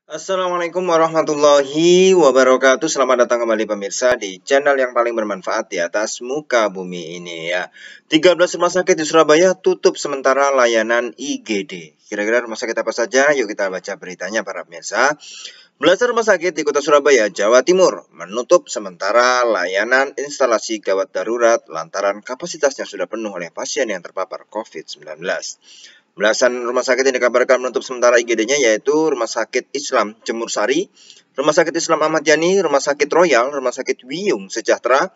Assalamualaikum warahmatullahi wabarakatuh. Selamat datang kembali pemirsa di channel yang paling bermanfaat di atas muka bumi ini ya. 13 rumah sakit di Surabaya tutup sementara layanan IGD. Kira-kira rumah sakit apa saja? Yuk kita baca beritanya para pemirsa. Belasan rumah sakit di kota Surabaya, Jawa Timur menutup sementara layanan instalasi gawat darurat lantaran kapasitasnya sudah penuh oleh pasien yang terpapar COVID-19. Belasan rumah sakit yang dikabarkan menutup sementara IGD-nya yaitu Rumah Sakit Islam Jemur Sari, Rumah Sakit Islam Ahmad Yani, Rumah Sakit Royal, Rumah Sakit Wiyung Sejahtera,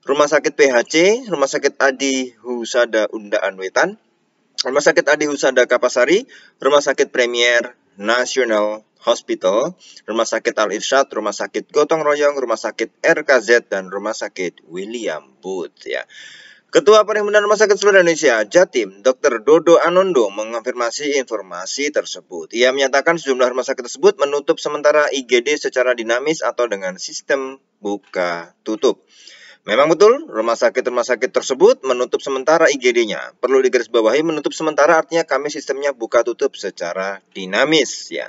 Rumah Sakit PHC, Rumah Sakit Adi Husada Undaan Wetan, Rumah Sakit Adi Husada Kapasari, Rumah Sakit Premier National Hospital, Rumah Sakit Al Irsyad, Rumah Sakit Gotong Royong, Rumah Sakit RKZ, dan Rumah Sakit William Booth ya. Ketua Perhimpunan Rumah Sakit Seluruh Indonesia, Jatim, Dr. Dodo Anondo mengonfirmasi informasi tersebut. Ia menyatakan sejumlah rumah sakit tersebut menutup sementara IGD secara dinamis atau dengan sistem buka tutup. Memang betul, rumah sakit tersebut menutup sementara IGD-nya. Perlu digarisbawahi, menutup sementara artinya kami sistemnya buka tutup secara dinamis ya.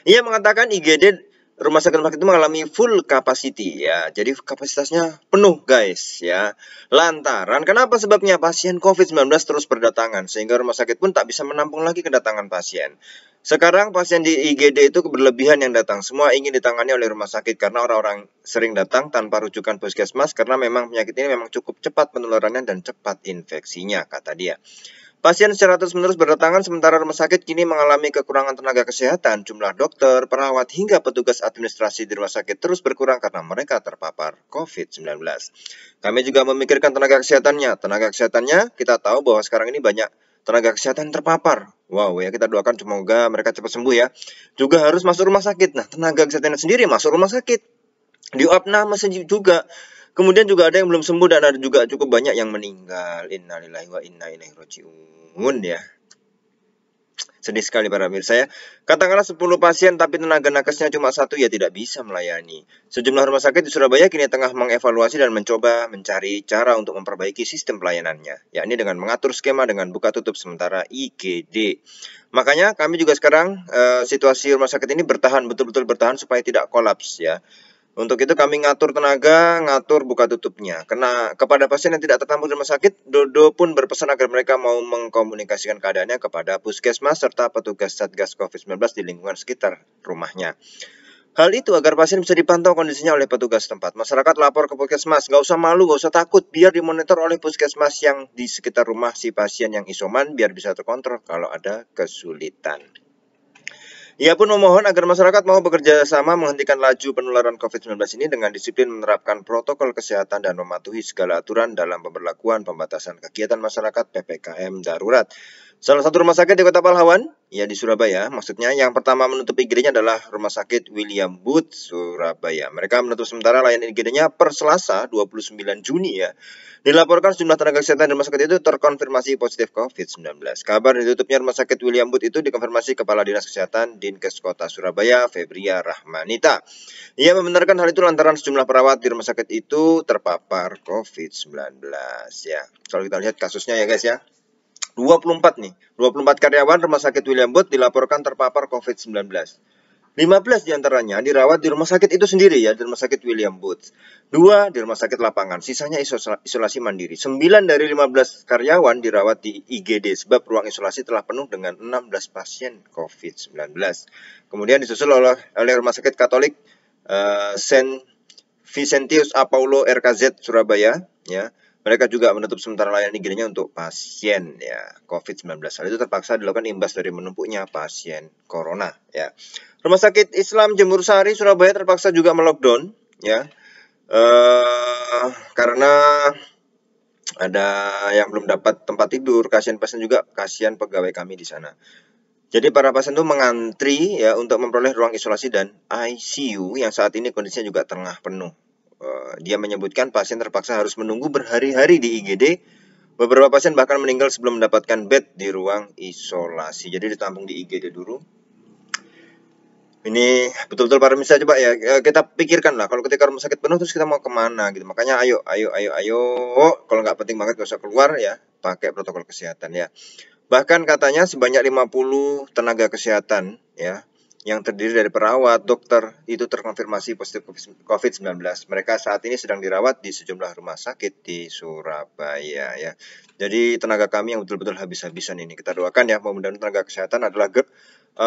Ia mengatakan IGD rumah sakit itu mengalami full capacity ya. Jadi kapasitasnya penuh guys ya. Lantaran kenapa sebabnya pasien COVID-19 terus berdatangan sehingga rumah sakit pun tak bisa menampung lagi kedatangan pasien. Sekarang pasien di IGD itu berlebihan yang datang. Semua ingin ditangani oleh rumah sakit karena orang-orang sering datang tanpa rujukan puskesmas karena memang penyakit ini memang cukup cepat penularannya dan cepat infeksinya, kata dia. Pasien secara terus-menerus berdatangan sementara rumah sakit kini mengalami kekurangan tenaga kesehatan. Jumlah dokter, perawat, hingga petugas administrasi di rumah sakit terus berkurang karena mereka terpapar COVID-19. Kami juga memikirkan tenaga kesehatannya. Tenaga kesehatannya kita tahu bahwa sekarang ini banyak tenaga kesehatan terpapar. Wow ya, kita doakan semoga mereka cepat sembuh ya. Juga harus masuk rumah sakit. Nah, tenaga kesehatannya sendiri masuk rumah sakit. Di opname juga. Kemudian juga ada yang belum sembuh dan ada juga cukup banyak yang meninggal. Innalillahi wa inna ilaihi rajiun ya. Sedih sekali para pemirsa ya. Katakanlah 10 pasien tapi tenaga nakesnya cuma 1 ya tidak bisa melayani. Sejumlah rumah sakit di Surabaya kini tengah mengevaluasi dan mencoba mencari cara untuk memperbaiki sistem pelayanannya, yakni dengan mengatur skema dengan buka tutup sementara IGD. Makanya kami juga sekarang situasi rumah sakit ini betul-betul bertahan supaya tidak kolaps ya. Untuk itu kami ngatur tenaga, ngatur buka tutupnya. Karena kepada pasien yang tidak tertampung di rumah sakit, Dodo pun berpesan agar mereka mau mengkomunikasikan keadaannya kepada puskesmas serta petugas Satgas COVID-19 di lingkungan sekitar rumahnya. Hal itu agar pasien bisa dipantau kondisinya oleh petugas tempat. Masyarakat lapor ke puskesmas, nggak usah malu, nggak usah takut, biar dimonitor oleh puskesmas yang di sekitar rumah si pasien yang isoman, biar bisa terkontrol kalau ada kesulitan. Ia pun memohon agar masyarakat mau bekerja sama menghentikan laju penularan COVID-19 ini dengan disiplin menerapkan protokol kesehatan dan mematuhi segala aturan dalam pemberlakuan pembatasan kegiatan masyarakat PPKM darurat. Salah satu rumah sakit di Kota Pahlawan, ya di Surabaya, maksudnya yang pertama menutup IGD-nya adalah Rumah Sakit William Booth, Surabaya. Mereka menutup sementara layanan IGD-nya per Selasa 29 Juni ya. Dilaporkan sejumlah tenaga kesehatan di rumah sakit itu terkonfirmasi positif COVID-19. Kabar ditutupnya rumah sakit William Booth itu dikonfirmasi Kepala Dinas Kesehatan Dinkes Kota Surabaya, Febria Rahmanita. Ia membenarkan hal itu lantaran sejumlah perawat di rumah sakit itu terpapar COVID-19 ya. Kalau kita lihat kasusnya ya guys ya. 24 nih, 24 karyawan rumah sakit William Booth dilaporkan terpapar COVID-19. 15 diantaranya dirawat di rumah sakit itu sendiri ya, di rumah sakit William Booth. 2 di rumah sakit lapangan, sisanya isolasi mandiri. 9 dari 15 karyawan dirawat di IGD sebab ruang isolasi telah penuh dengan 16 pasien COVID-19. Kemudian disusul oleh rumah sakit Katolik Saint Vicentius Apollo RKZ Surabaya ya. Mereka juga menutup sementara layanan IGD-nya untuk pasien ya COVID-19. Hal itu terpaksa dilakukan imbas dari menumpuknya pasien corona ya. Rumah Sakit Islam Jemur Sari Surabaya terpaksa juga melockdown ya. Karena ada yang belum dapat tempat tidur, kasihan pasien juga, kasihan pegawai kami di sana. Jadi para pasien itu mengantri ya untuk memperoleh ruang isolasi dan ICU yang saat ini kondisinya juga tengah penuh. Dia menyebutkan pasien terpaksa harus menunggu berhari-hari di IGD. Beberapa pasien bahkan meninggal sebelum mendapatkan bed di ruang isolasi. Jadi ditampung di IGD dulu. Ini betul-betul para pemirsa coba ya kita pikirkan lah kalau ketika rumah sakit penuh terus kita mau kemana gitu. Makanya ayo kalau nggak penting banget gak usah keluar ya, pakai protokol kesehatan ya. Bahkan katanya sebanyak 50 tenaga kesehatan ya yang terdiri dari perawat, dokter, itu terkonfirmasi positif COVID-19. Mereka saat ini sedang dirawat di sejumlah rumah sakit di Surabaya ya. Jadi tenaga kami yang betul-betul habis-habisan ini. Kita doakan ya, mudah-mudahan tenaga kesehatan adalah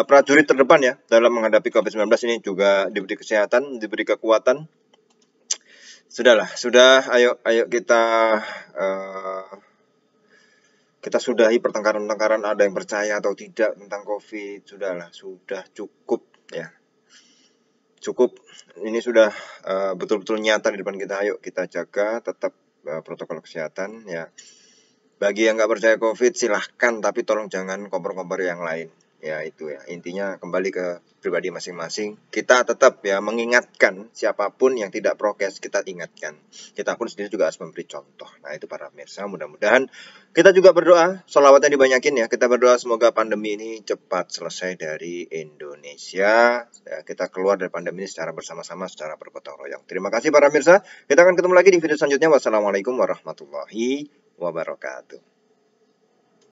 prajurit terdepan ya dalam menghadapi COVID-19 ini, juga diberi kesehatan, diberi kekuatan. Sudah, ayo kita sudahi pertengkaran-pertengkaran, ada yang percaya atau tidak tentang COVID. Sudah cukup ya. Cukup, ini sudah betul-betul nyata di depan kita. Ayo kita jaga tetap protokol kesehatan ya. Bagi yang nggak percaya COVID silahkan, tapi tolong jangan kompor-kompor yang lain. Ya itu ya, intinya kembali ke pribadi masing-masing. Kita tetap ya mengingatkan, siapapun yang tidak prokes kita ingatkan. Kita pun sendiri juga harus memberi contoh. Nah itu para pemirsa, mudah-mudahan kita juga berdoa, sholawatnya dibanyakin ya. Kita berdoa semoga pandemi ini cepat selesai dari Indonesia. Ya, kita keluar dari pandemi ini secara bersama-sama, secara bergotong royong. Terima kasih para pemirsa. Kita akan ketemu lagi di video selanjutnya. Wassalamualaikum warahmatullahi wabarakatuh.